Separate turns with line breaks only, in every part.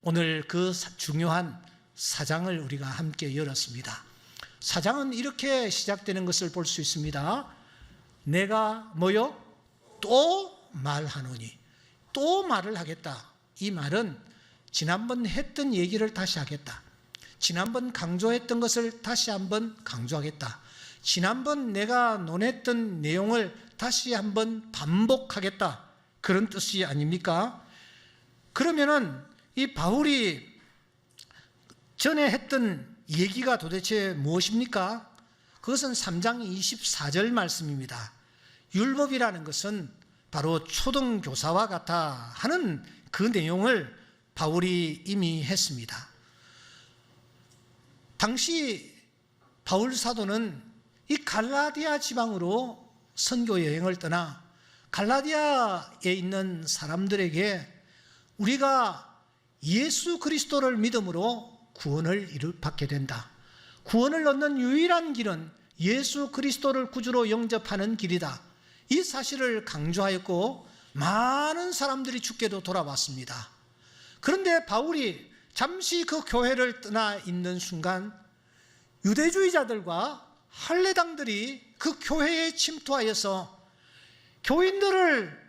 오늘 그 중요한 사장을 우리가 함께 열었습니다. 사장은 이렇게 시작되는 것을 볼 수 있습니다. 내가 뭐요? 또 말하노니. 또 말을 하겠다. 이 말은 지난번 했던 얘기를 다시 하겠다. 지난번 강조했던 것을 다시 한번 강조하겠다. 지난번 내가 논했던 내용을 다시 한번 반복하겠다. 그런 뜻이 아닙니까? 그러면은 이 바울이 전에 했던 얘기가 도대체 무엇입니까? 그것은 3장 24절 말씀입니다. 율법이라는 것은 바로 초등교사와 같아 하는 그 내용을 바울이 이미 했습니다. 당시 바울 사도는 이 갈라디아 지방으로 선교 여행을 떠나 갈라디아에 있는 사람들에게 우리가 예수 그리스도를 믿음으로 구원을 받게 된다. 구원을 얻는 유일한 길은 예수 그리스도를 구주로 영접하는 길이다. 이 사실을 강조하였고 많은 사람들이 주께도 돌아왔습니다. 그런데 바울이 잠시 그 교회를 떠나 있는 순간 유대주의자들과 할례당들이 그 교회에 침투하여서 교인들을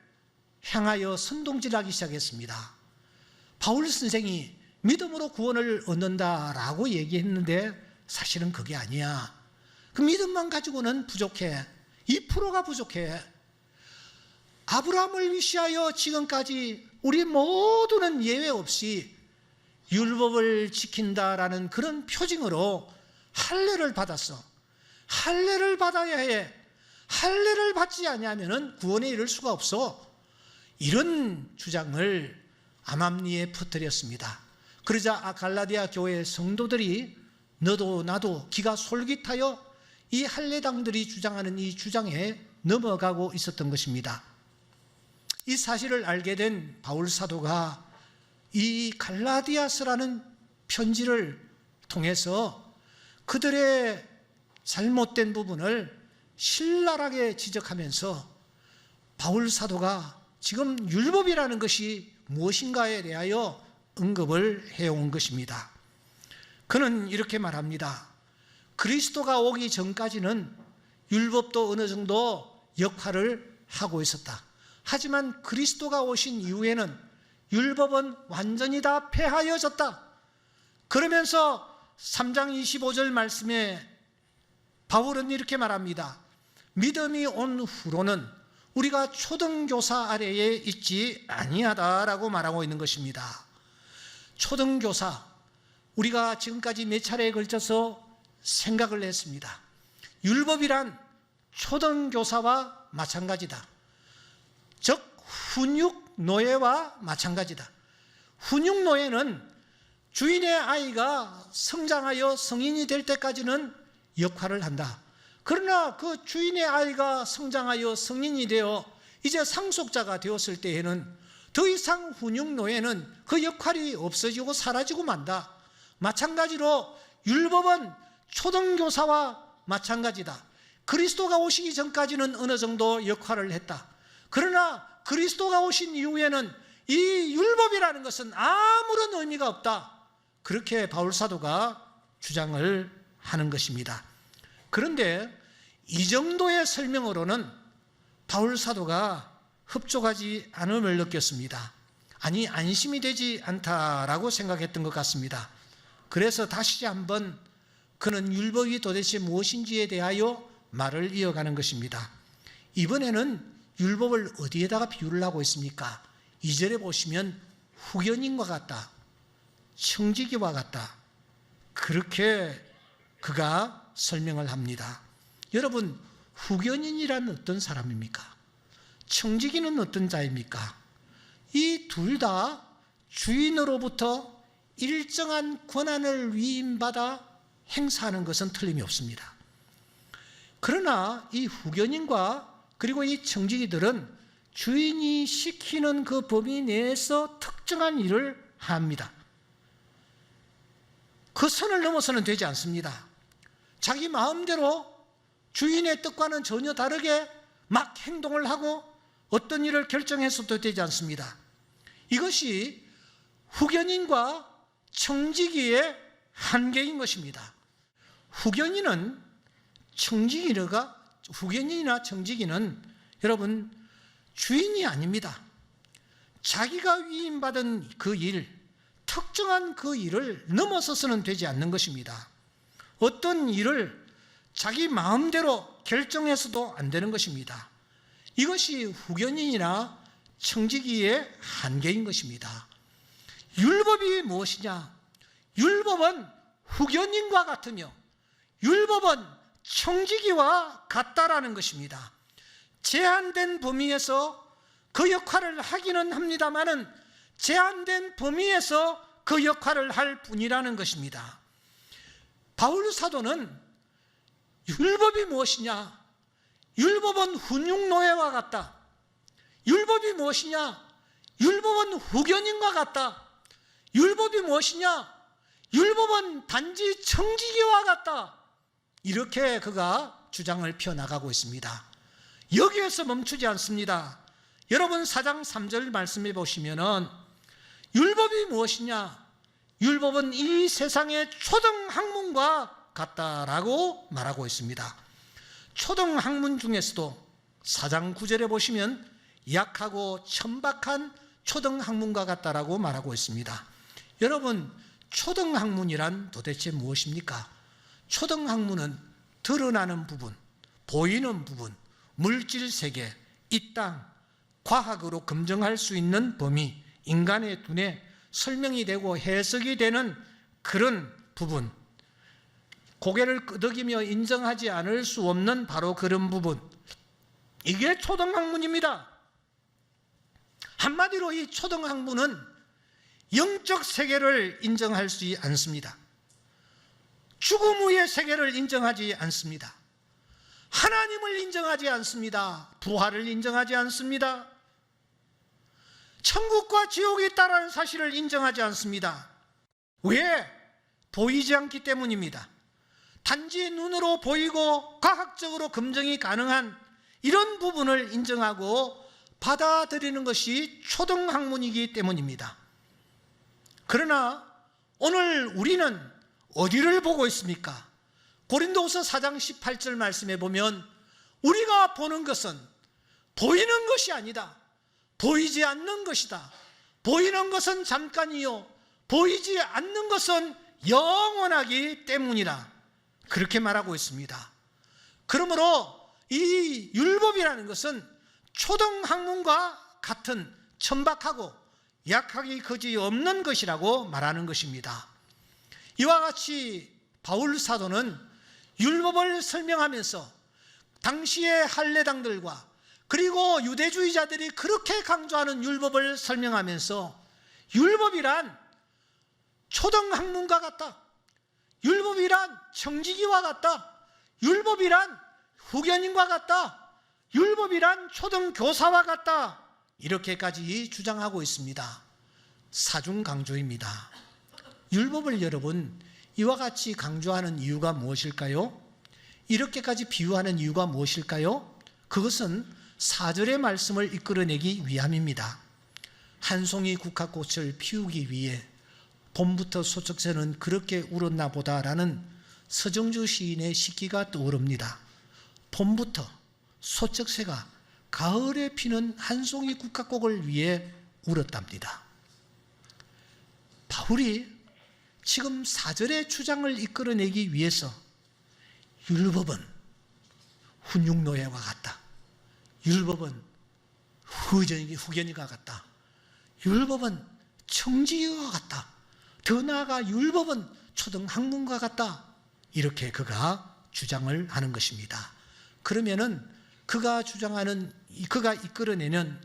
향하여 선동질하기 시작했습니다. 바울 선생이 믿음으로 구원을 얻는다라고 얘기했는데 사실은 그게 아니야. 그 믿음만 가지고는 부족해. 2%가 부족해. 아브라함을 위시하여 지금까지 우리 모두는 예외 없이 율법을 지킨다라는 그런 표징으로 할례를 받았어. 할례를 받아야 해. 할례를 받지 않으면 구원에 이를 수가 없어. 이런 주장을 암암리에 퍼뜨렸습니다. 그러자 갈라디아 교회 성도들이 너도 나도 기가 솔깃하여 이 할례당들이 주장하는 이 주장에 넘어가고 있었던 것입니다. 이 사실을 알게 된 바울 사도가 이 갈라디아서라는 편지를 통해서 그들의 잘못된 부분을 신랄하게 지적하면서 바울 사도가 지금 율법이라는 것이 무엇인가에 대하여 언급을 해온 것입니다. 그는 이렇게 말합니다. 그리스도가 오기 전까지는 율법도 어느 정도 역할을 하고 있었다. 하지만 그리스도가 오신 이후에는 율법은 완전히 다 폐하여졌다. 그러면서 3장 25절 말씀에 바울은 이렇게 말합니다. 믿음이 온 후로는 우리가 초등교사 아래에 있지 아니하다라고 말하고 있는 것입니다. 초등교사, 우리가 지금까지 몇 차례에 걸쳐서 생각을 했습니다. 율법이란 초등교사와 마찬가지다. 즉 훈육노예와 마찬가지다. 훈육노예는 주인의 아이가 성장하여 성인이 될 때까지는 역할을 한다. 그러나 그 주인의 아이가 성장하여 성인이 되어 이제 상속자가 되었을 때에는 더 이상 훈육노예는 그 역할이 없어지고 사라지고 만다. 마찬가지로 율법은 초등교사와 마찬가지다. 그리스도가 오시기 전까지는 어느 정도 역할을 했다. 그러나 그리스도가 오신 이후에는 이 율법이라는 것은 아무런 의미가 없다. 그렇게 바울 사도가 주장을 하는 것입니다. 그런데 이 정도의 설명으로는 바울 사도가 흡족하지 않음을 느꼈습니다. 아니, 안심이 되지 않다라고 생각했던 것 같습니다. 그래서 다시 한번 그는 율법이 도대체 무엇인지에 대하여 말을 이어가는 것입니다. 이번에는 율법을 어디에다가 비유를 하고 있습니까? 2절에 보시면 후견인과 같다, 청지기와 같다, 그렇게 그가 설명을 합니다. 여러분, 후견인이란 어떤 사람입니까? 청지기는 어떤 자입니까? 이 둘 다 주인으로부터 일정한 권한을 위임받아 행사하는 것은 틀림이 없습니다. 그러나 이 후견인과 그리고 이 청지기들은 주인이 시키는 그 범위 내에서 특정한 일을 합니다. 그 선을 넘어서는 되지 않습니다. 자기 마음대로 주인의 뜻과는 전혀 다르게 막 행동을 하고 어떤 일을 결정해서도 되지 않습니다. 이것이 후견인과 청지기의 한계인 것입니다. 후견인이나 청지기는 여러분 주인이 아닙니다. 자기가 위임받은 그 일, 특정한 그 일을 넘어서서는 되지 않는 것입니다. 어떤 일을 자기 마음대로 결정해서도 안 되는 것입니다. 이것이 후견인이나 청지기의 한계인 것입니다. 율법이 무엇이냐? 율법은 후견인과 같으며 율법은 청지기와 같다라는 것입니다. 제한된 범위에서 그 역할을 하기는 합니다마는 제한된 범위에서 그 역할을 할 뿐이라는 것입니다. 바울 사도는 율법이 무엇이냐? 율법은 훈육노예와 같다. 율법이 무엇이냐? 율법은 후견인과 같다. 율법이 무엇이냐? 율법은 단지 청지기와 같다. 이렇게 그가 주장을 펴나가고 있습니다. 여기에서 멈추지 않습니다. 여러분 4장 3절 말씀해 보시면은 율법이 무엇이냐? 율법은 이 세상의 초등학문과 같다라고 말하고 있습니다. 초등학문 중에서도 4장 9절에 보시면 약하고 천박한 초등학문과 같다라고 말하고 있습니다. 여러분 초등학문이란 도대체 무엇입니까? 초등학문은 드러나는 부분, 보이는 부분, 물질 세계, 이 땅, 과학으로 검증할 수 있는 범위, 인간의 눈에 설명이 되고 해석이 되는 그런 부분, 고개를 끄덕이며 인정하지 않을 수 없는 바로 그런 부분, 이게 초등학문입니다. 한마디로 이 초등학문은 영적 세계를 인정할 수 않습니다. 죽음 후의 세계를 인정하지 않습니다. 하나님을 인정하지 않습니다. 부활을 인정하지 않습니다. 천국과 지옥이 있다는 사실을 인정하지 않습니다. 왜? 보이지 않기 때문입니다. 단지 눈으로 보이고 과학적으로 검증이 가능한 이런 부분을 인정하고 받아들이는 것이 초등학문이기 때문입니다. 그러나 오늘 우리는 어디를 보고 있습니까? 고린도후서 4장 18절 말씀에 보면 우리가 보는 것은 보이는 것이 아니다. 보이지 않는 것이다. 보이는 것은 잠깐이요 보이지 않는 것은 영원하기 때문이라 그렇게 말하고 있습니다. 그러므로 이 율법이라는 것은 초등학문과 같은 천박하고 약하기 그지없는 것이라고 말하는 것입니다. 이와 같이 바울 사도는 율법을 설명하면서 당시의 할례당들과 그리고 유대주의자들이 그렇게 강조하는 율법을 설명하면서 율법이란 초등학문과 같다. 율법이란 청지기와 같다. 율법이란 후견인과 같다. 율법이란 초등교사와 같다. 이렇게까지 주장하고 있습니다. 사중 강조입니다. 율법을 여러분 이와 같이 강조하는 이유가 무엇일까요? 이렇게까지 비유하는 이유가 무엇일까요? 그것은 4절의 말씀을 이끌어내기 위함입니다. 한 송이 국화꽃을 피우기 위해 봄부터 소쩍새는 그렇게 울었나 보다라는 서정주 시인의 시기가 떠오릅니다. 봄부터 소쩍새가 가을에 피는 한 송이 국화꽃을 위해 울었답니다. 바울이 지금 4절의 주장을 이끌어내기 위해서 율법은 훈육노예와 같다. 율법은 후견이와 같다. 율법은 청지기와 같다. 더 나아가 율법은 초등학문과 같다. 이렇게 그가 주장을 하는 것입니다. 그러면은 그가 이끌어내는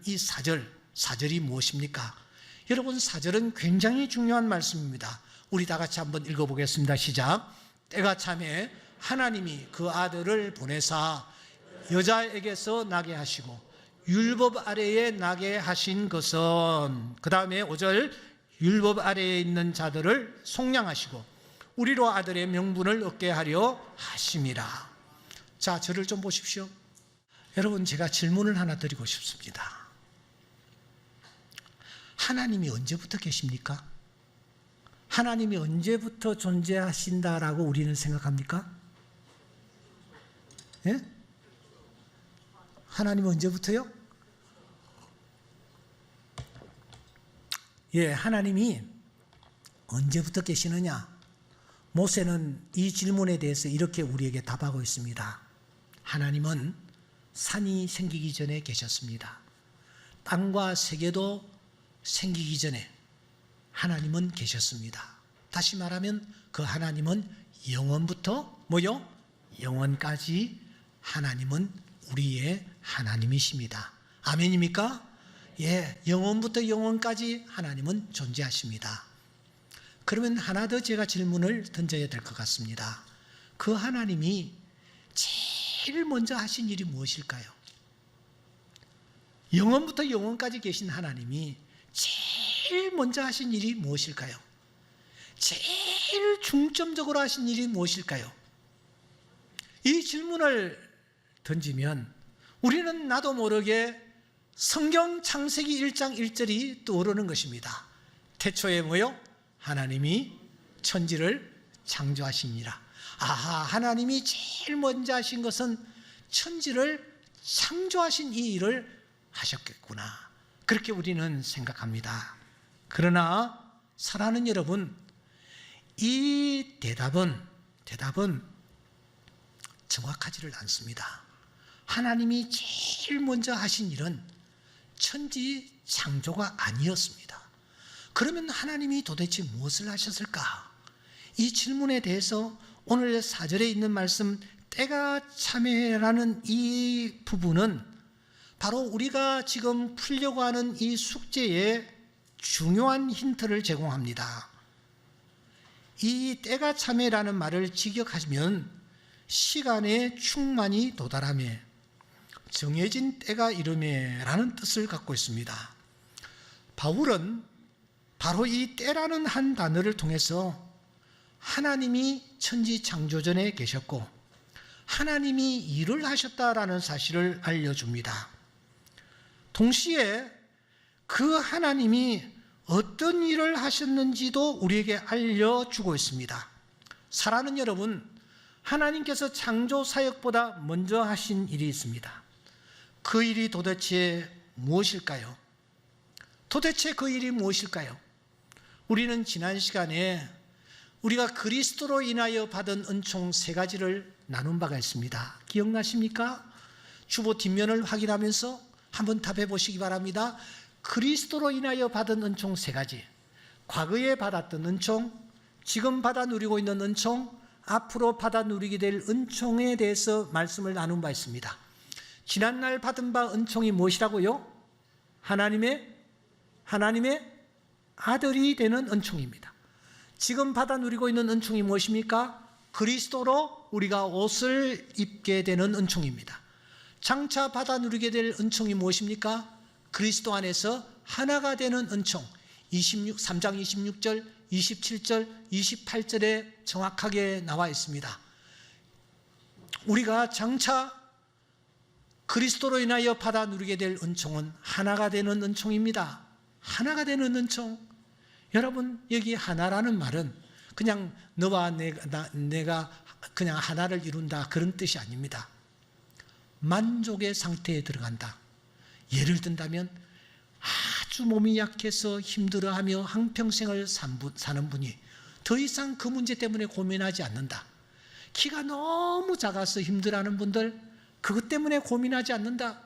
이 4절이 무엇입니까? 여러분 4절은 굉장히 중요한 말씀입니다. 우리 다 같이 한번 읽어보겠습니다. 시작. 때가 차매 하나님이 그 아들을 보내사 여자에게서 나게 하시고 율법 아래에 나게 하신 것은, 그 다음에 5절, 율법 아래에 있는 자들을 속량하시고 우리로 아들의 명분을 얻게 하려 하심이라. 자, 저를 좀 보십시오. 여러분, 제가 질문을 하나 드리고 싶습니다. 하나님이 언제부터 계십니까? 하나님이 언제부터 존재하신다라고 우리는 생각합니까? 예? 하나님은 언제부터요? 예, 하나님이 언제부터 계시느냐? 모세는 이 질문에 대해서 이렇게 우리에게 답하고 있습니다. 하나님은 산이 생기기 전에 계셨습니다. 땅과 세계도 생기기 전에 하나님은 계셨습니다. 다시 말하면 그 하나님은 영원부터 뭐요? 영원까지 하나님은 우리의 하나님이십니다. 아멘입니까? 예, 영원부터 영원까지 하나님은 존재하십니다. 그러면 하나 더 제가 질문을 던져야 될 것 같습니다. 그 하나님이 제일 먼저 하신 일이 무엇일까요? 영원부터 영원까지 계신 하나님이 제일 먼저 하신 일이 무엇일까요? 제일 중점적으로 하신 일이 무엇일까요? 이 질문을 던지면 우리는 나도 모르게 성경 창세기 1장 1절이 떠오르는 것입니다. 태초에 뭐요? 하나님이 천지를 창조하시니라. 아하, 하나님이 제일 먼저 하신 것은 천지를 창조하신 이 일을 하셨겠구나. 그렇게 우리는 생각합니다. 그러나 사랑하는 여러분, 이 대답은 정확하지를 않습니다. 하나님이 제일 먼저 하신 일은 천지 창조가 아니었습니다. 그러면 하나님이 도대체 무엇을 하셨을까? 이 질문에 대해서 오늘 4절에 있는 말씀 때가 참회라는 이 부분은 바로 우리가 지금 풀려고 하는 이 숙제에 중요한 힌트를 제공합니다. 이 때가 참회라는 말을 직역하시면 시간의 충만이 도달하며 정해진 때가 이르매라는 뜻을 갖고 있습니다. 바울은 바로 이 때라는 한 단어를 통해서 하나님이 천지 창조 전에 계셨고 하나님이 일을 하셨다라는 사실을 알려줍니다. 동시에 그 하나님이 어떤 일을 하셨는지도 우리에게 알려주고 있습니다. 사랑하는 여러분, 하나님께서 창조 사역보다 먼저 하신 일이 있습니다. 그 일이 도대체 무엇일까요? 도대체 그 일이 무엇일까요? 우리는 지난 시간에 우리가 그리스도로 인하여 받은 은총 3가지를 나눈 바가 있습니다. 기억나십니까? 주보 뒷면을 확인하면서 한번 답해 보시기 바랍니다. 그리스도로 인하여 받은 은총 3가지. 과거에 받았던 은총, 지금 받아 누리고 있는 은총, 앞으로 받아 누리게 될 은총에 대해서 말씀을 나눈 바 있습니다. 지난날 받은 바 은총이 무엇이라고요? 하나님의 아들이 되는 은총입니다. 지금 받아 누리고 있는 은총이 무엇입니까? 그리스도로 우리가 옷을 입게 되는 은총입니다. 장차 받아 누리게 될 은총이 무엇입니까? 그리스도 안에서 하나가 되는 은총. 3장 26절, 27절, 28절에 정확하게 나와 있습니다. 우리가 장차 그리스도로 인하여 받아 누리게 될 은총은 하나가 되는 은총입니다. 하나가 되는 은총. 여러분, 여기 하나라는 말은 그냥 너와 내가 그냥 하나를 이룬다 그런 뜻이 아닙니다. 만족의 상태에 들어간다. 예를 든다면 아주 몸이 약해서 힘들어하며 한평생을 사는 분이 더 이상 그 문제 때문에 고민하지 않는다. 키가 너무 작아서 힘들어하는 분들, 그것 때문에 고민하지 않는다.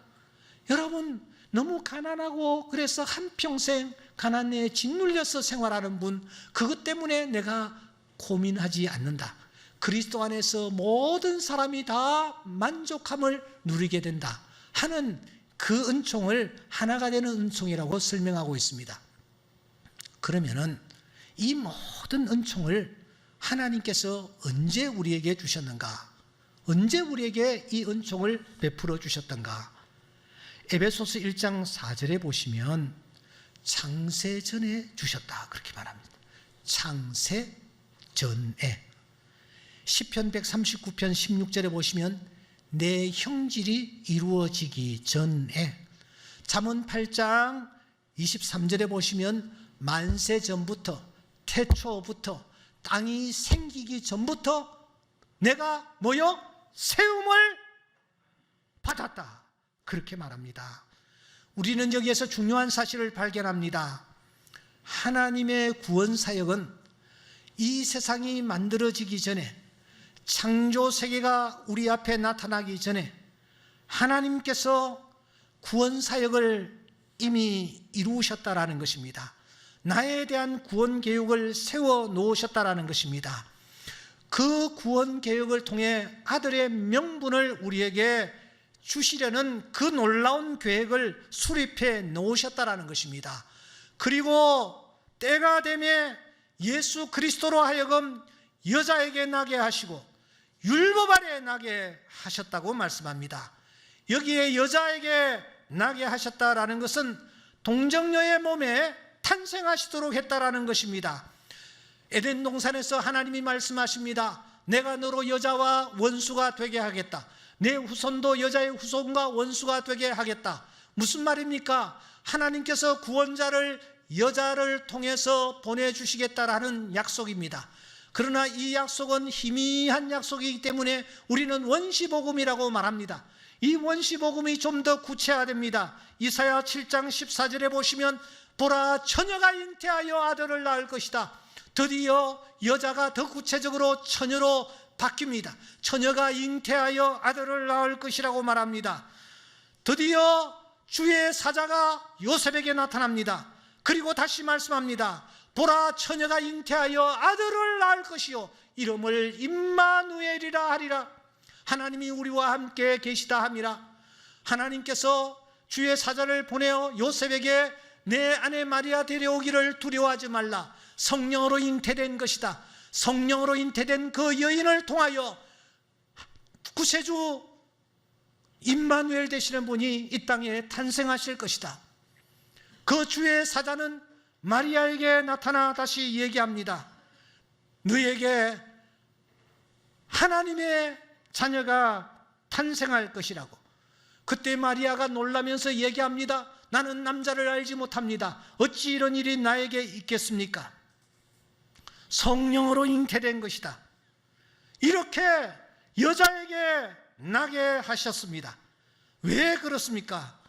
여러분, 너무 가난하고 그래서 한평생 가난에 짓눌려서 생활하는 분, 그것 때문에 내가 고민하지 않는다. 그리스도 안에서 모든 사람이 다 만족함을 누리게 된다 하는 그 은총을 하나가 되는 은총이라고 설명하고 있습니다. 그러면은 이 모든 은총을 하나님께서 언제 우리에게 주셨는가? 언제 우리에게 이 은총을 베풀어 주셨던가? 에베소서 1장 4절에 보시면 창세 전에 주셨다 그렇게 말합니다. 창세 전에. 시편 139편 16절에 보시면 내 형질이 이루어지기 전에. 잠언 8장 23절에 보시면 만세 전부터 태초부터 땅이 생기기 전부터 내가 뭐요? 세움을 받았다. 그렇게 말합니다. 우리는 여기에서 중요한 사실을 발견합니다. 하나님의 구원 사역은 이 세상이 만들어지기 전에, 창조 세계가 우리 앞에 나타나기 전에 하나님께서 구원 사역을 이미 이루셨다라는 것입니다. 나에 대한 구원 계획을 세워 놓으셨다라는 것입니다. 그 구원 계획을 통해 아들의 명분을 우리에게 주시려는 그 놀라운 계획을 수립해 놓으셨다라는 것입니다. 그리고 때가 되면 예수 그리스도로 하여금 여자에게 나게 하시고 율법 아래 나게 하셨다고 말씀합니다. 여기에 여자에게 나게 하셨다라는 것은 동정녀의 몸에 탄생하시도록 했다라는 것입니다. 에덴 동산에서 하나님이 말씀하십니다. 내가 너로 여자와 원수가 되게 하겠다. 내 후손도 여자의 후손과 원수가 되게 하겠다. 무슨 말입니까? 하나님께서 구원자를 여자를 통해서 보내주시겠다라는 약속입니다. 그러나 이 약속은 희미한 약속이기 때문에 우리는 원시복음이라고 말합니다. 이 원시복음이 좀 더 구체화됩니다. 이사야 7장 14절에 보시면 보라, 처녀가 잉태하여 아들을 낳을 것이다. 드디어 여자가 더 구체적으로 처녀로 바뀝니다. 처녀가 잉태하여 아들을 낳을 것이라고 말합니다. 드디어 주의 사자가 요셉에게 나타납니다. 그리고 다시 말씀합니다. 보라, 처녀가 잉태하여 아들을 낳을 것이요 이름을 임마누엘이라 하리라. 하나님이 우리와 함께 계시다 함이라. 하나님께서 주의 사자를 보내어 요셉에게 내 아내 마리아 데려오기를 두려워하지 말라. 성령으로 잉태된 것이다. 성령으로 잉태된 그 여인을 통하여 구세주 임마누엘 되시는 분이 이 땅에 탄생하실 것이다. 그 주의 사자는 마리아에게 나타나 다시 얘기합니다. 너에게 하나님의 자녀가 탄생할 것이라고. 그때 마리아가 놀라면서 얘기합니다. 나는 남자를 알지 못합니다. 어찌 이런 일이 나에게 있겠습니까? 성령으로 잉태된 것이다. 이렇게 여자에게 나게 하셨습니다. 왜 그렇습니까?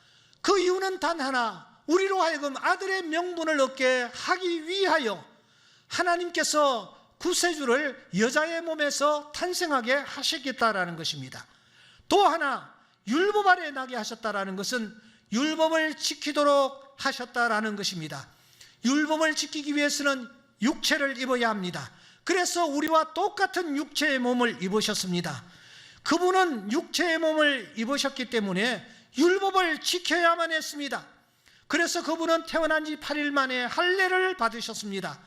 그 이유는 단 하나, 우리로 하여금 아들의 명분을 얻게 하기 위하여 하나님께서 구세주를 여자의 몸에서 탄생하게 하시겠다라는 것입니다. 또 하나, 율법 아래 나게 하셨다라는 것은 율법을 지키도록 하셨다라는 것입니다. 율법을 지키기 위해서는 육체를 입어야 합니다. 그래서 우리와 똑같은 육체의 몸을 입으셨습니다. 그분은 육체의 몸을 입으셨기 때문에 율법을 지켜야만 했습니다. 그래서 그분은 태어난 지 8일 만에 할례를 받으셨습니다.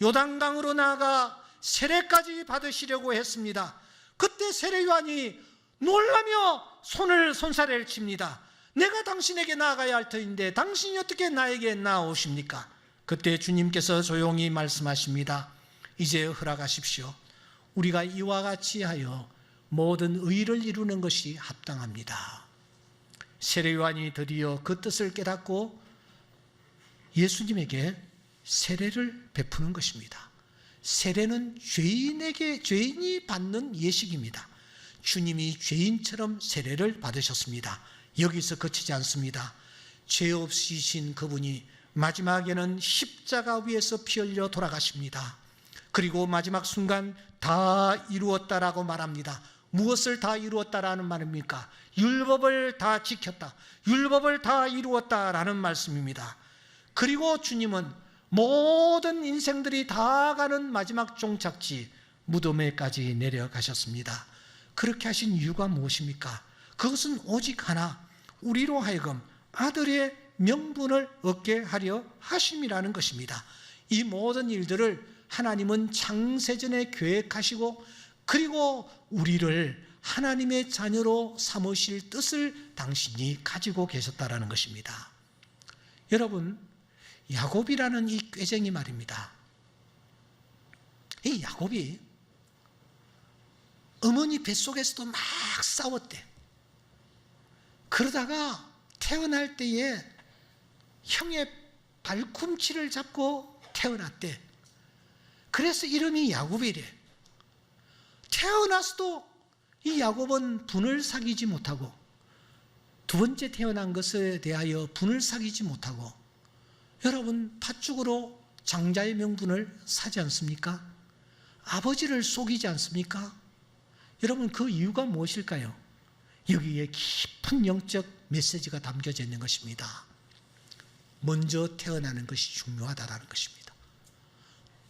요단강으로 나아가 세례까지 받으시려고 했습니다. 그때 세례요한이 놀라며 손사래를 칩니다. 내가 당신에게 나아가야 할 터인데 당신이 어떻게 나에게 나아오십니까? 그때 주님께서 조용히 말씀하십니다. 이제 허락하십시오. 우리가 이와 같이 하여 모든 의를 이루는 것이 합당합니다. 세례요한이 드디어 그 뜻을 깨닫고 예수님에게 세례를 베푸는 것입니다. 세례는 죄인이 받는 예식입니다. 주님이 죄인처럼 세례를 받으셨습니다. 여기서 그치지 않습니다. 죄 없으신 그분이 마지막에는 십자가 위에서 피 흘려 돌아가십니다. 그리고 마지막 순간 다 이루었다라고 말합니다. 무엇을 다 이루었다라는 말입니까? 율법을 다 지켰다, 율법을 다 이루었다라는 말씀입니다. 그리고 주님은 모든 인생들이 다 가는 마지막 종착지 무덤에까지 내려가셨습니다. 그렇게 하신 이유가 무엇입니까? 그것은 오직 하나, 우리로 하여금 아들의 명분을 얻게 하려 하심이라는 것입니다. 이 모든 일들을 하나님은 창세전에 계획하시고 그리고 우리를 하나님의 자녀로 삼으실 뜻을 당신이 가지고 계셨다라는 것입니다. 여러분, 야곱이라는 이 꾀쟁이 말입니다. 이 야곱이 어머니 뱃속에서도 막 싸웠대. 그러다가 태어날 때에 형의 발꿈치를 잡고 태어났대. 그래서 이름이 야곱이래. 태어나서도 이 야곱은 분을 사귀지 못하고, 두 번째 태어난 것에 대하여 분을 사귀지 못하고, 여러분 팥죽으로 장자의 명분을 사지 않습니까? 아버지를 속이지 않습니까? 여러분 그 이유가 무엇일까요? 여기에 깊은 영적 메시지가 담겨져 있는 것입니다. 먼저 태어나는 것이 중요하다는 것입니다.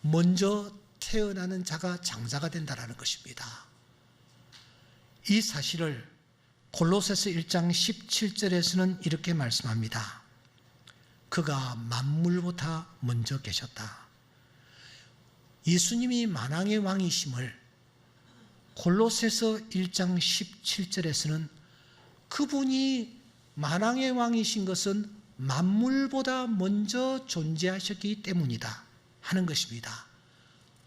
먼저 태어나는 자가 장자가 된다는 것입니다. 이 사실을 골로새서 1장 17절에서는 이렇게 말씀합니다. 그가 만물보다 먼저 계셨다. 예수님이 만왕의 왕이심을 골로새서 1장 17절에서는 그분이 만왕의 왕이신 것은 만물보다 먼저 존재하셨기 때문이다 하는 것입니다.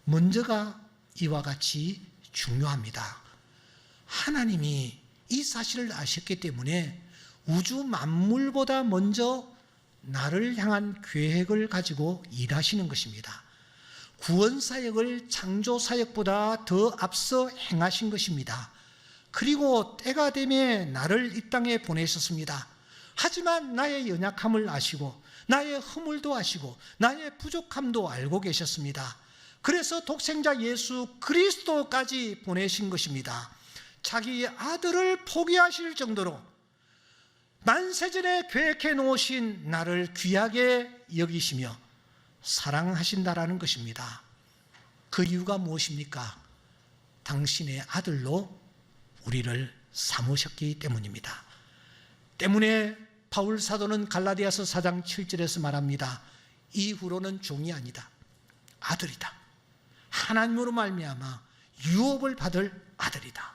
먼저가 이와 같이 중요합니다. 하나님이 이 사실을 아셨기 때문에 우주 만물보다 먼저 나를 향한 계획을 가지고 일하시는 것입니다. 구원사역을 창조사역보다 더 앞서 행하신 것입니다. 그리고 때가 되매 나를 이 땅에 보내셨습니다. 하지만 나의 연약함을 아시고 나의 허물도 아시고 나의 부족함도 알고 계셨습니다. 그래서 독생자 예수 그리스도까지 보내신 것입니다. 자기 아들을 포기하실 정도로 만세전에 계획해 놓으신 나를 귀하게 여기시며 사랑하신다라는 것입니다. 그 이유가 무엇입니까? 당신의 아들로 우리를 삼으셨기 때문입니다. 때문에 바울 사도는 갈라디아서 4장 7절에서 말합니다. 이후로는 종이 아니다, 아들이다. 하나님으로 말미암아 유업을 받을 아들이다.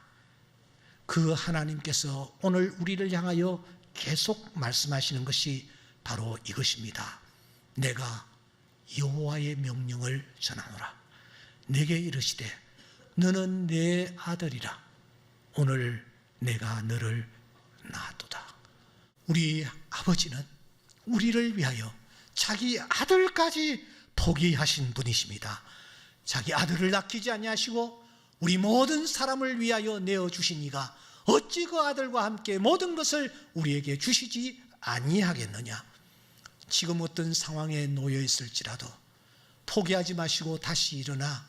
그 하나님께서 오늘 우리를 향하여 계속 말씀하시는 것이 바로 이것입니다. 내가 여호와의 명령을 전하노라. 내게 이르시되 너는 내 아들이라. 오늘 내가 너를 낳았도다. 우리 아버지는 우리를 위하여 자기 아들까지 포기하신 분이십니다. 자기 아들을 아끼지 아니하시고 우리 모든 사람을 위하여 내어주신 이가 어찌 그 아들과 함께 모든 것을 우리에게 주시지 아니하겠느냐. 지금 어떤 상황에 놓여 있을지라도 포기하지 마시고 다시 일어나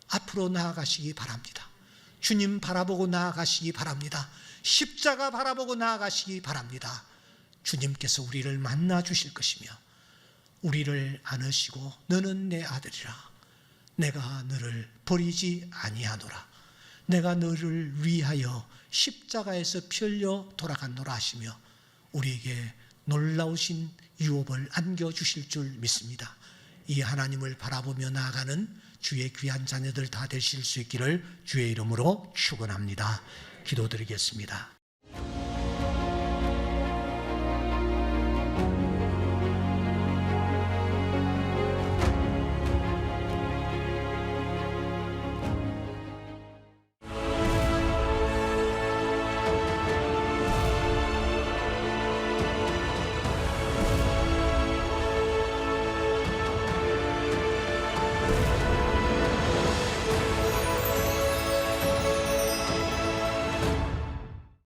앞으로 나아가시기 바랍니다. 주님 바라보고 나아가시기 바랍니다. 십자가 바라보고 나아가시기 바랍니다. 주님께서 우리를 만나 주실 것이며 우리를 안으시고 너는 내 아들이라. 내가 너를 버리지 아니하노라. 내가 너를 위하여 십자가에서 피 흘려 돌아갔노라 하시며 우리에게 놀라우신 유업을 안겨주실 줄 믿습니다. 이 하나님을 바라보며 나아가는 주의 귀한 자녀들 다 되실 수 있기를 주의 이름으로 축원합니다. 기도드리겠습니다.